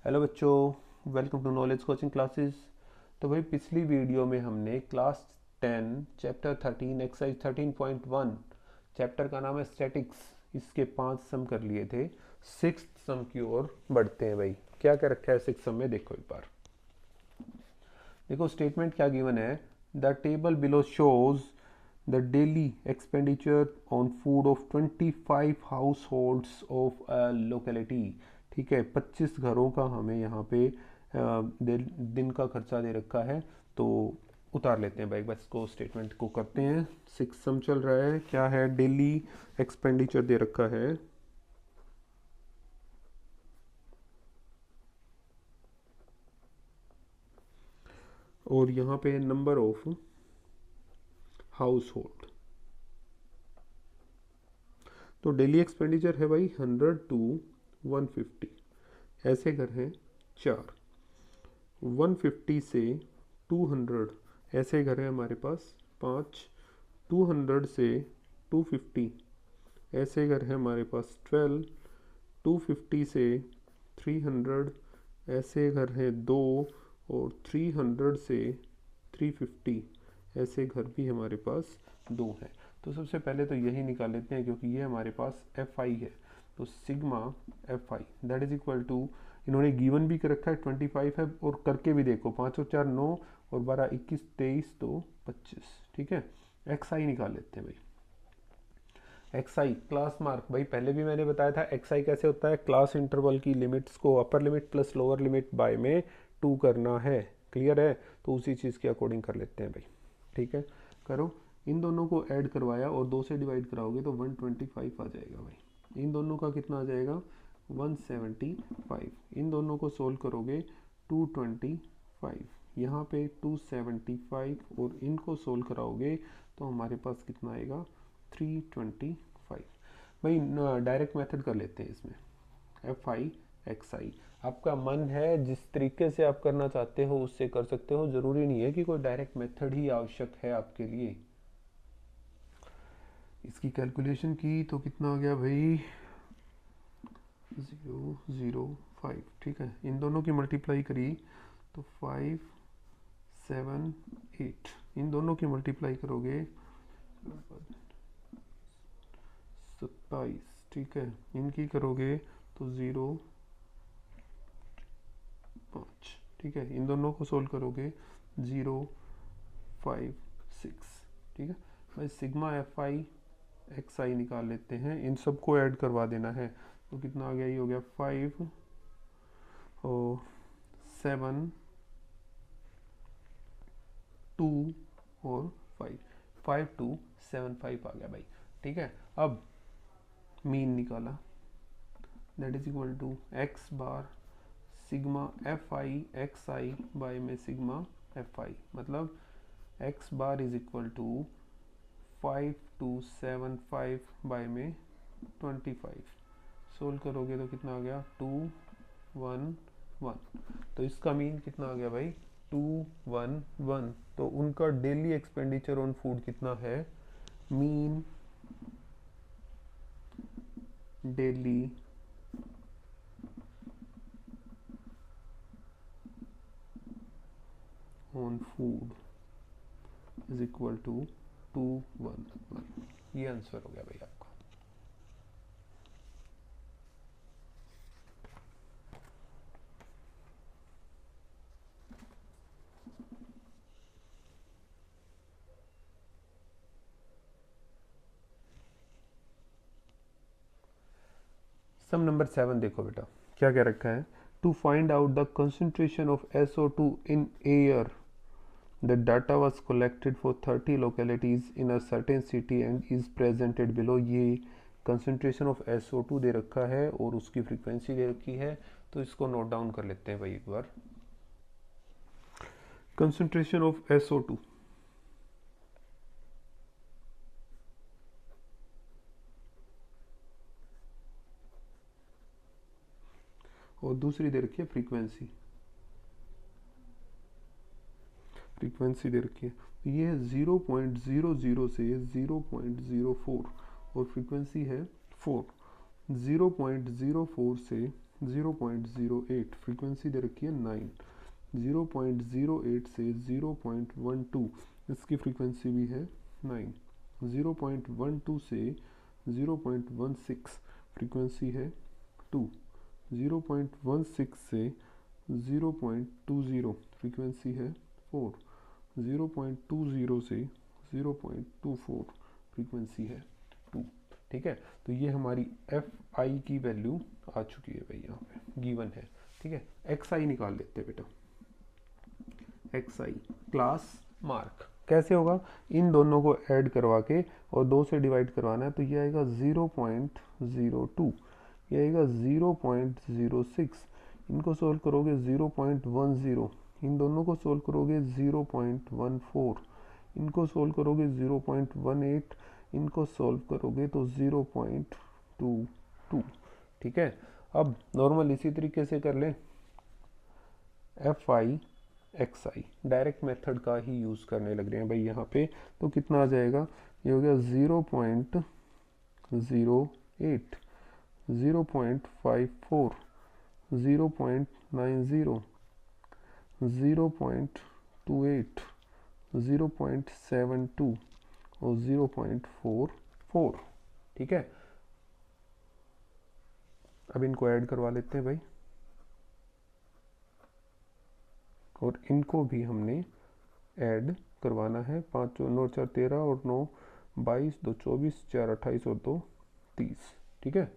Hello बच्चों, welcome to knowledge coaching classes. तो भाई पिछली वीडियो में हमने क्लास 10 चैप्टर 13 एक्सरसाइज 13.1 चैप्टर का नाम है स्टैटिक्स, इसके 5 सम कर लिए थे। सिक्स्थ सम की ओर बढ़ते हैं। भाई क्या क्या रखा है सिक्स सम में, देखो एक बार। देखो स्टेटमेंट क्या गिवन है। The table below shows the daily expenditure on food of 25 house holds of a locality. ठीक है, 25 घरों का हमें यहाँ पे दिन का खर्चा दे रखा है। तो उतार लेते हैं भाई, बस इसको स्टेटमेंट को करते हैं। सिक्स सम चल रहा है, क्या है, डेली एक्सपेंडिचर दे रखा है। और यहाँ पे नंबर ऑफ हाउस होल्ड। तो डेली एक्सपेंडिचर है भाई 100 टू 150। ऐसे घर हैं 4। 150 से 200 ऐसे घर हैं हमारे पास 5। 200 से 250 ऐसे घर हैं हमारे पास 12। 250 से 300 ऐसे घर हैं 2। और 300 से 350 ऐसे घर भी हमारे पास 2 हैं। तो सबसे पहले तो यही निकाल लेते हैं, क्योंकि ये हमारे पास एफ आई है। तो sigma F I that is equal to, इन्होंने गिवन भी कर रखा है 25 है, और करके भी देखो 5 और 4 9 और 12 21 23 तो 25। ठीक है, एक्स आई निकाल लेते हैं भाई। एक्स आई क्लास मार्क, भाई पहले भी मैंने बताया था एक्स आई कैसे होता है। क्लास इंटरवल की लिमिट्स को upper limit plus lower limit by में 2 करना है। क्लियर है, तो उसी चीज़ के अकॉर्डिंग कर लेते हैं भाई। ठीक है, करो। इन दोनों को ऐड करवाया और 2 से डिवाइड कराओगे तो 125 आ जाएगा भाई। इन दोनों का कितना आ जाएगा 175। इन दोनों को सोल्व करोगे 225, यहाँ पे 275 और इनको सोल्व कराओगे तो हमारे पास कितना आएगा 325। भाई डायरेक्ट मेथड कर लेते हैं इसमें। एफ आई एक्स आई, आपका मन है जिस तरीके से आप करना चाहते हो उससे कर सकते हो, ज़रूरी नहीं है कि कोई डायरेक्ट मेथड ही आवश्यक है आपके लिए। इसकी कैलकुलेशन की तो कितना आ गया भाई 005। ठीक है, इन दोनों की मल्टीप्लाई करी तो 578। इन दोनों की मल्टीप्लाई करोगे 27। ठीक है, इनकी करोगे तो 0.5। ठीक है, इन दोनों को सोल्व करोगे 0.56। ठीक है भाई, सिग्मा एफ आई एक्स आई निकाल लेते हैं। इन सबको ऐड करवा देना है तो कितना आ गया, ये हो गया 5 और 7 2 और 5, 5275 आ गया भाई। ठीक है, अब मीन निकाला, that is equal to X bar sigma F I X I by में सिग्मा एफ आई, मतलब X bar is equal to 5275 by में 25। सोल्व करोगे तो कितना आ गया 211। तो इसका मीन कितना आ गया भाई 211। तो उनका डेली एक्सपेंडिचर ऑन फूड कितना है, mean daily on food is equal to 211। ये आंसर हो गया भाई आपका। सम नंबर 7 देखो बेटा, क्या क्या रखा है। To find out the concentration of SO2 in air, the data was collected for 30 localities in a certain city and is presented below। ये कंसंट्रेशन ऑफ SO2 दे रखा है और उसकी फ्रीक्वेंसी दे रखी है, तो इसको नोट डाउन कर लेते हैं भाई एक बार। कंसंट्रेशन ऑफ SO2, और दूसरी दे रखी है फ्रीक्वेंसी। फ्रीक्वेंसी दे रखी है, ये है 0.00 से 0.04 और फ्रीक्वेंसी है 4। 0.04 से 0.08, फ्रीक्वेंसी दे रखी है 9। 0.08 से 0.12, इसकी फ्रीक्वेंसी भी है 9। 0.12 से 0.16, फ्रीक्वेंसी है 2। 0.16 से 0.20, फ्रीक्वेंसी है 4। 0.20 से 0.24, फ्रीक्वेंसी है 2। ठीक है, तो ये हमारी एफ आई की वैल्यू आ चुकी है भाई, यहाँ पे गिवन है। ठीक है, एक्स आई निकाल लेते हैं बेटा। एक्स आई क्लास मार्क कैसे होगा, इन दोनों को ऐड करवा के और 2 से डिवाइड करवाना है, तो ये आएगा 0.02, ये आएगा 0.06, इनको सोल्व करोगे 0.10, इन दोनों को सोल्व करोगे 0.14, इनको सोल्व करोगे 0.18, इनको सोल्व करोगे तो 0.22। ठीक है, अब नॉर्मल इसी तरीके से कर लें, F I X I direct method का ही यूज़ करने लग रहे हैं भाई यहाँ पे, तो कितना आ जाएगा, ये हो गया 0.08, 0.54, 0.90, 0.28, 0.72 और 0.44। ठीक है, अब इनको ऐड करवा लेते हैं भाई, और इनको भी हमने ऐड करवाना है। 5 9 4 13 और 9 22, 2 24, 4 28 और 2 30। ठीक है,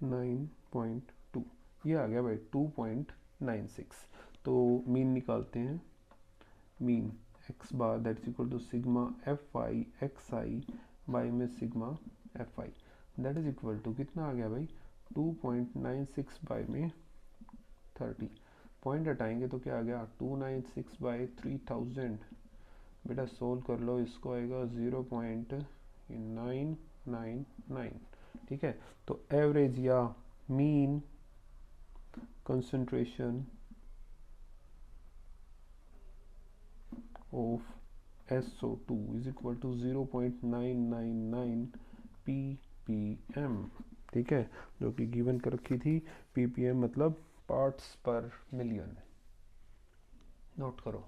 6.9.2, ये आ गया भाई 2.96। तो मीन निकालते हैं, mean X bar that is equal to sigma F I X I by में sigma F I, that is equal to कितना आ गया भाई 2.96 बाई में 30। पॉइंट हटाएंगे तो क्या आ गया 296 बाई 3000। बेटा सोल्व कर लो इसको, आएगा 0.999। ठीक है, तो एवरेज या mean concentration of SO2 is equal to 0.999 ppm। ठीक है, जो कि गिवन कर रखी थी, ppm मतलब पार्ट्स पर मिलियन। नोट करो।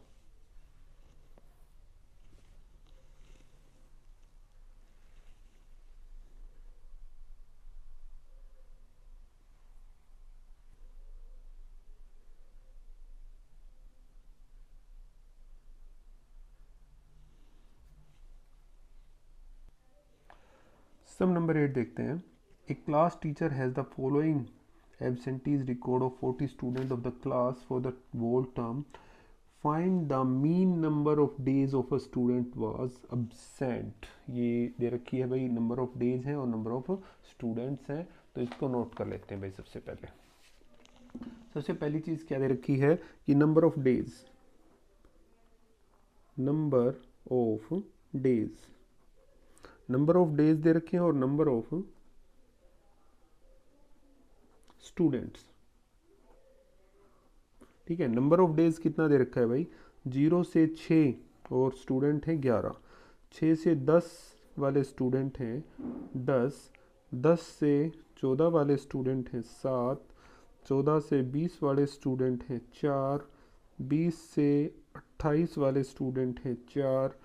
सम नंबर 8 देखते हैं। A class teacher has the following absentees record of 40 students of the class for the whole term. Find the mean number of days of a student was absent। ये दे रखी है भाई, number of days है और number of students हैं, तो इसको note कर लेते हैं भाई। सबसे पहली चीज़ क्या दे रखी है कि number of days, number of days, number of days दे रखे हैं और नंबर ऑफ स्टूडेंट्स। ठीक है, नंबर ऑफ डेज कितना दे रखा है भाई, 0 से 6 और स्टूडेंट हैं 11। 6 से 10 वाले स्टूडेंट हैं 10। 10 से 14 वाले स्टूडेंट हैं 7। 14 से 20 वाले स्टूडेंट हैं 4। 20 से 28 वाले स्टूडेंट हैं 4।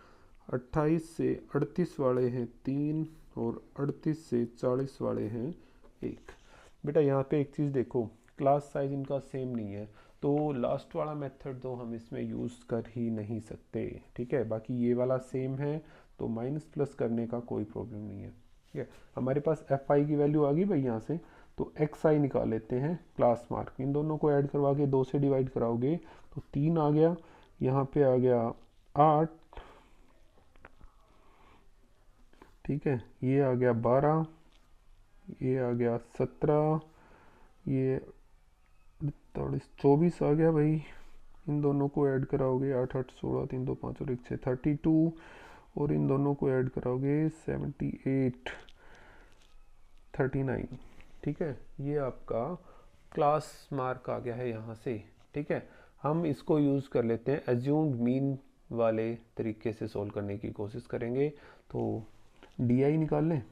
28 से 38 वाले हैं 3 और 38 से 40 वाले हैं 1। बेटा यहाँ पे एक चीज़ देखो, क्लास साइज इनका सेम नहीं है, तो लास्ट वाला मेथड तो हम इसमें यूज़ कर ही नहीं सकते। ठीक है, बाकी ये वाला सेम है, तो माइनस प्लस करने का कोई प्रॉब्लम नहीं है। ठीक है, हमारे पास एफ आई की वैल्यू आ गई भाई यहाँ से, तो एक्स आई निकाल लेते हैं क्लास मार्क। इन दोनों को ऐड करवा के 2 से डिवाइड कराओगे तो 3 आ गया, यहाँ पे आ गया 8। ठीक है, ये आ गया 12, ये आ गया 17, ये 48 24 आ गया भाई। इन दोनों को ऐड कराओगे 8 8 16, 3 2 5 और 1 6 32, और इन दोनों को ऐड कराओगे 78 39। ठीक है, ये आपका क्लास मार्क आ गया है यहाँ से। ठीक है, हम इसको यूज़ कर लेते हैं एज्यूम्ड मीन वाले तरीके से सोल्व करने की कोशिश करेंगे। तो डी आई निकाल लें,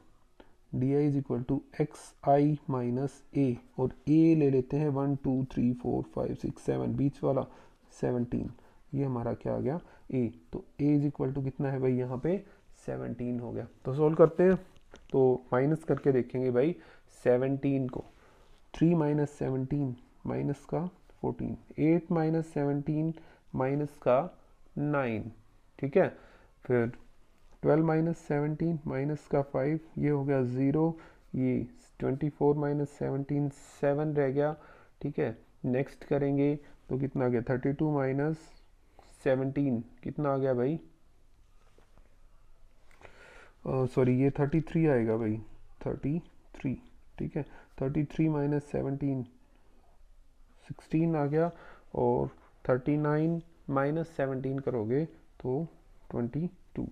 D I is equal to X I minus A, और ए ले लेते हैं 1 2 3 4 5 6 7, बीच वाला 17, ये हमारा क्या आ गया ए। तो ए इज इक्वल टू कितना है भाई यहाँ पे 17 हो गया। तो सोल्व करते हैं, तो माइनस करके देखेंगे भाई 17 को, 3 माइनस 17 माइनस का 14, 8 माइनस 17 माइनस का 9, ठीक है। फिर 12 माइनस 17 माइनस का 5, ये हो गया 0, ये 24 माइनस 17 7 रह गया, ठीक है। नेक्स्ट करेंगे तो कितना आ गया 32 माइनस 17 कितना आ गया भाई, सॉरी ये 33 आएगा भाई, 33, ठीक है। 33 माइनस 17 16 आ गया, और 39 माइनस 17 करोगे तो 22।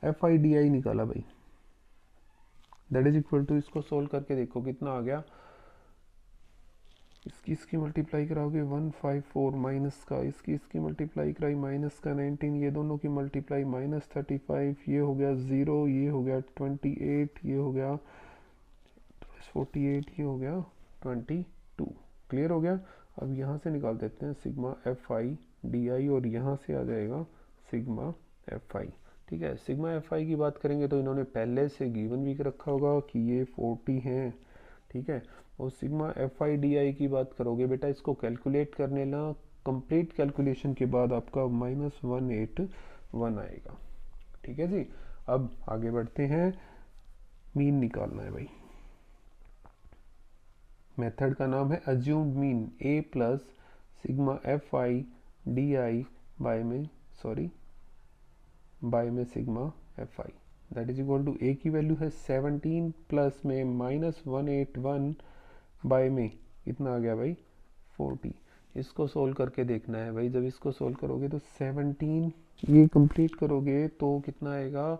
एफ आई डी आई निकाला भाई, दैट इज इक्वल टू, इसको सोल्व करके देखो कितना आ गया, इसकी मल्टीप्लाई कराओगे 154 माइनस का, इसकी मल्टीप्लाई कराई माइनस का 19, ये दोनों की मल्टीप्लाई माइनस 35, ये हो गया 0, ये हो गया 28, ये हो गया 48, ये हो गया 22। क्लियर हो गया। अब यहाँ से निकाल देते हैं सिग्मा एफ आई डी आई, और यहाँ से आ जाएगा सिग्मा एफ आई, ठीक है। सिग्मा एफ आई की बात करेंगे तो इन्होंने पहले से गिवन भी रखा होगा कि ये 40 हैं, ठीक है। और सिग्मा एफ आई डी आई की बात करोगे बेटा, इसको कैलकुलेट करने ना, कंप्लीट कैलकुलेशन के बाद आपका -181 आएगा, ठीक है जी। अब आगे बढ़ते हैं, मीन निकालना है भाई। मेथड का नाम है assumed mean, A plus sigma F I D I by में sigma F I, that is equal to A की वैल्यू है 17 प्लस में -181 बाय में कितना आ गया भाई 40। इसको सोल्व करके देखना है भाई, जब इसको सोल्व करोगे तो 17 ये कंप्लीट करोगे तो कितना आएगा,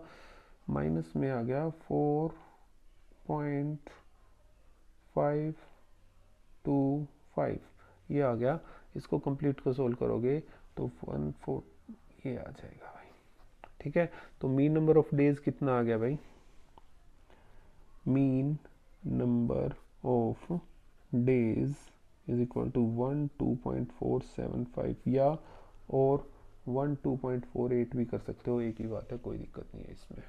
माइनस में आ गया 4.525, ये आ गया। इसको कंप्लीट को सोल्व करोगे तो 14 ये आ जाएगा भाई, ठीक है। तो मीन नंबर ऑफ डेज कितना आ गया भाई, mean number of days is equal to 12.475, या और 12.48 भी कर सकते हो, एक ही बात है, कोई दिक्कत नहीं है इसमें।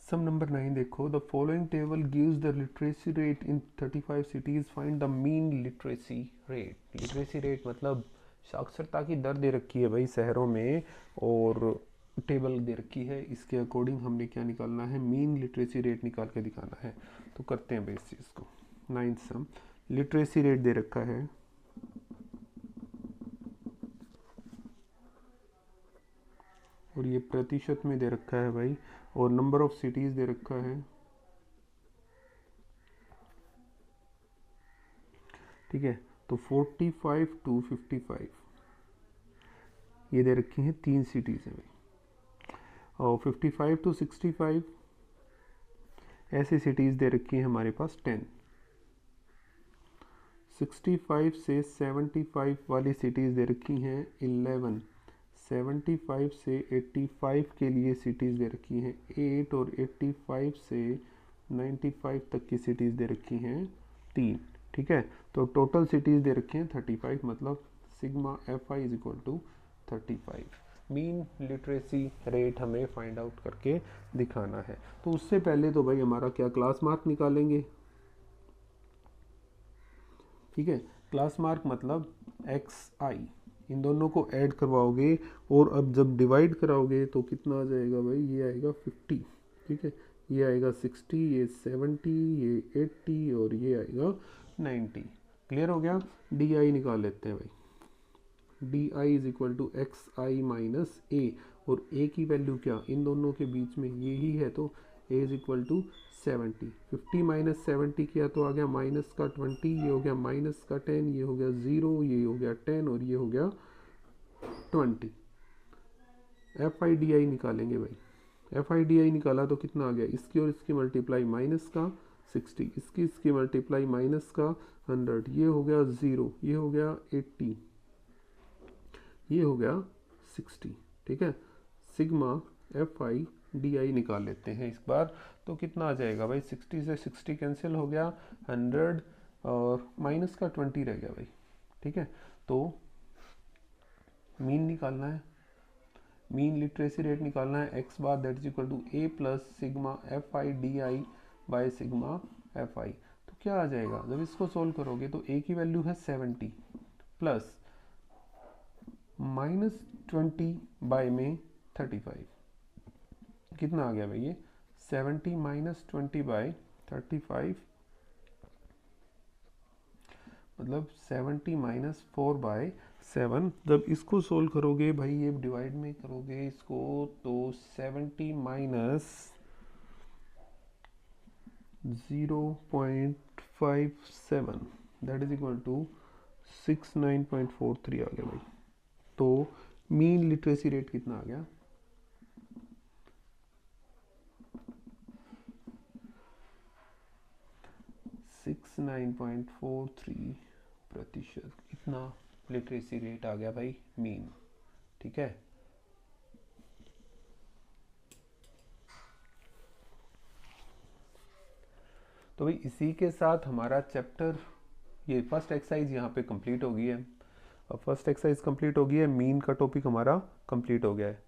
सम नंबर 9 देखो, the following table gives the literacy rate in 35 cities, find the mean literacy rate. Literacy rate मतलब साक्षरता की दर दे रखी है भाई शहरों में, और टेबल दे रखी है, इसके अकॉर्डिंग हमने क्या निकालना है, मीन लिटरेसी रेट निकाल के दिखाना है। तो करते हैं भाई इस चीज़ को। 9th सम, लिटरेसी रेट दे रखा है, और ये प्रतिशत में दे रखा है भाई, और नंबर ऑफ सिटीज दे रखा है, ठीक है। तो 45 to 55 ये दे रखी हैं, 3 सिटीज हैं भाई, और 55 to 65 ऐसी सिटीज दे रखी हैं हमारे पास 10। 65 से 75 वाली सिटीज दे रखी हैं 11। 75 से 85 के लिए सिटीज़ दे रखी हैं 8, और 85 से 95 तक की सिटीज़ दे रखी हैं 3, ठीक है। तो टोटल सिटीज़ दे रखी हैं 35, मतलब sigma F I is equal to 35। Mean literacy rate हमें फाइंड आउट करके दिखाना है। तो उससे पहले तो भाई हमारा क्या क्लास मार्क निकालेंगे, ठीक है। क्लास मार्क मतलब एक्स आई, इन दोनों को ऐड करवाओगे, और अब जब डिवाइड कराओगे तो कितना आ जाएगा भाई, ये आएगा 50, ठीक है। ये आएगा 60, ये 70, ये 80, और ये आएगा 90। क्लियर हो गया। डी आई निकाल लेते हैं भाई, D I is equal to X I minus A, और ए की वैल्यू क्या, इन दोनों के बीच में ये ही है, तो ए इज इक्वल टू 70। 50 माइनस 70 किया तो आ गया माइनस का 20, ये हो गया माइनस का 10, ये हो गया 0, ये हो गया 10, और ये हो गया 20। एफ आई डी आई निकालेंगे भाई, एफ आई डी आई निकाला तो कितना आ गया, इसकी और इसकी मल्टीप्लाई माइनस का 60, इसकी मल्टीप्लाई माइनस का 100, ये हो गया 0, ये हो गया 80, ये हो गया 60। ठीक है, sigma F I D I निकाल लेते हैं इस बार। तो कितना आ जाएगा भाई, 60 से 60 कैंसिल हो गया, 100 और माइनस का 20 रह गया भाई। ठीक है, तो मीन निकालना है, मीन लिटरेसी रेट निकालना है, X bar that is equal to A plus sigma F I D I by sigma F I. तो क्या आ जाएगा, जब इसको सोल्व करोगे तो ए की वैल्यू है 70 प्लस -20 बाय में 35, कितना आ गया भाई ये 70 - 20 बाय 35, मतलब 70 - 4 बाय 7। जब इसको सोल्व करोगे भाई, ये डिवाइड में करोगे इसको तो 70 - 0.57 दैट इज इक्वल टू 69.43 आ गया भाई। तो मीन लिटरेसी रेट कितना आ गया, 69.43%, इतना लिटरेसी रेट आ गया भाई मीन। ठीक है, तो भाई इसी के साथ हमारा चैप्टर ये फर्स्ट एक्सरसाइज यहाँ पे कंप्लीट हो गई है। अब फर्स्ट एक्सरसाइज कंप्लीट हो गई है, मीन का टॉपिक हमारा कंप्लीट हो गया है।